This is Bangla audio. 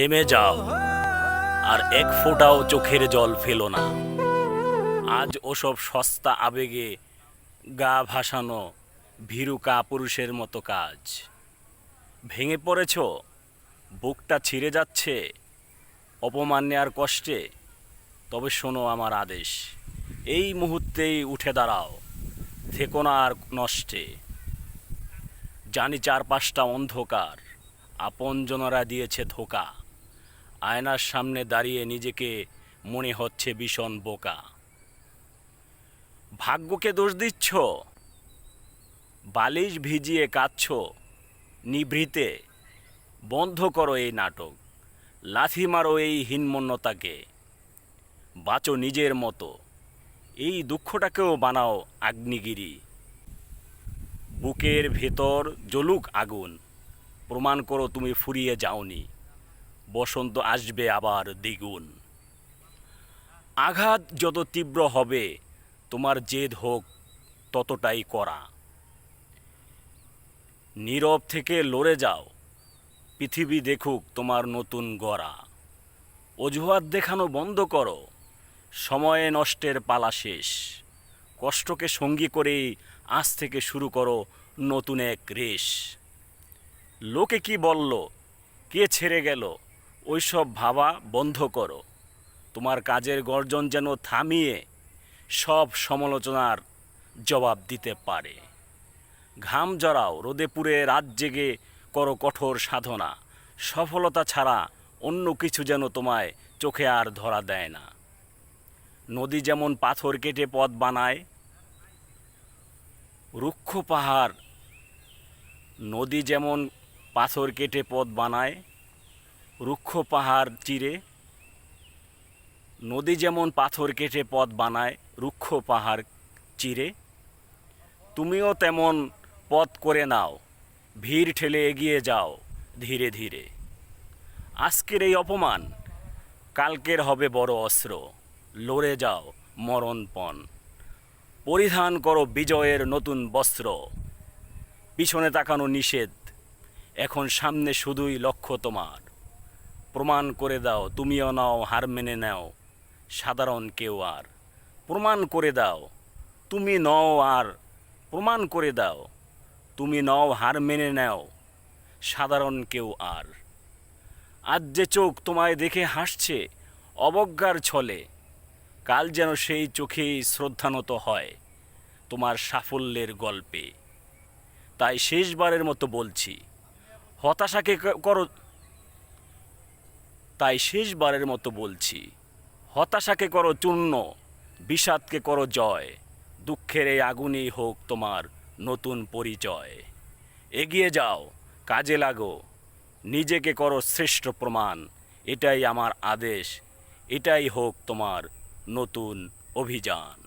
থেমে যাও, আর এক ফোঁটাও চোখের জল ফেলো না। আজ ওসব সস্তা আবেগে গা ভাসানো ভীরু কাপুরুষের মতো কাজ। ভেঙে পড়েছ, বুকটা ছিঁড়ে যাচ্ছে অপমান্যে আর কষ্টে, তবে শোনো আমার আদেশ, এই মুহূর্তেই উঠে দাঁড়াও, থেকো না আর নষ্টে। জানি চারপাশটা অন্ধকার, আপনজনরা দিয়েছে ধোঁকা, আয়নার সামনে দাঁড়িয়ে নিজেকে মনে হচ্ছে ভীষণ বোকা। ভাগ্যকে দোষ দিচ্ছ, বালিশ ভিজিয়ে কাঁদছ নিভৃতে, বন্ধ করো এই নাটক, লাথি মারো এই হীনমন্যতাকে, বাঁচো নিজের মতো, এই দুঃখটাকেও বানাও আগ্নেয়গিরি। বুকের ভেতর জ্বলুক আগুন, প্রমাণ করো তুমি ফুরিয়ে যাওনি, বসন্ত আসবে আবার দ্বিগুণ। আঘাত যত তীব্র হবে, তোমার জেদ হোক ততটাই করা। নীরব থেকে লড়ে যাও, পৃথিবী দেখুক তোমার নতুন গড়া। অজুহাত দেখানো বন্ধ করো, সময়ে নষ্টের পালা শেষ। কষ্টকে সঙ্গী করেই আজ থেকে শুরু করো নতুন এক রেশ। লোকে কি বলল, কে ছেড়ে গেল, ওইসব ভাবা বন্ধ করো। তোমার কাজের গর্জন যেন থামিয়ে সব সমালোচনার জবাব দিতে পারে। ঘাম জড়াও, রোদে পুড়ে রাত জেগে করো কঠোর সাধনা। সফলতা ছাড়া অন্য কিছু যেন তোমায় চোখে আর ধরা দেয় না। নদী যেমন পাথর কেটে পথ বানায়, রুক্ষ পাহাড়, নদী যেমন পাথর কেটে পথ বানায় রুক্ষ পাহাড় চিরে, নদী যেমন পাথর কেটে পথ বানায় রুক্ষ পাহাড় চিরে, তুমিও তেমন পথ করে নাও, ভিড় ঠেলে এগিয়ে যাও ধীরে ধীরে। আজকের এই অপমান কালকের হবে বড় অস্ত্র, লড়ে যাও মরণপণ, পরিধান করো বিজয়ের নতুন বস্ত্র। পিছনে তাকানো নিষেধ, এখন সামনে শুধুই লক্ষ্য তোমার। প্রমাণ করে দাও তুমিও নাও হার মেনে নাও সাধারণ কেউ আর। প্রমাণ করে দাও তুমি নও আর, প্রমাণ করে দাও তুমি নও হার মেনে নাও সাধারণ কেউ আর। আজ যে চোখ তোমায় দেখে হাসছে অবজ্ঞার ছলে, কাল যেন সেই চোখেই শ্রদ্ধানত হয় তোমার সাফল্যের গল্পে। তাই শেষবারের মতো বলছি, হতাশাকে করো তাই শেষবারের মতো বলছি, হতাশাকে করো চূর্ণ, বিষাদকে করো জয়। দুঃখের এই আগুনেই হোক তোমার নতুন পরিচয়। এগিয়ে যাও, কাজে লাগো, নিজেকে করো শ্রেষ্ঠ প্রমাণ। এটাই আমার আদেশ, এটাই হোক তোমার নতুন অভিযান।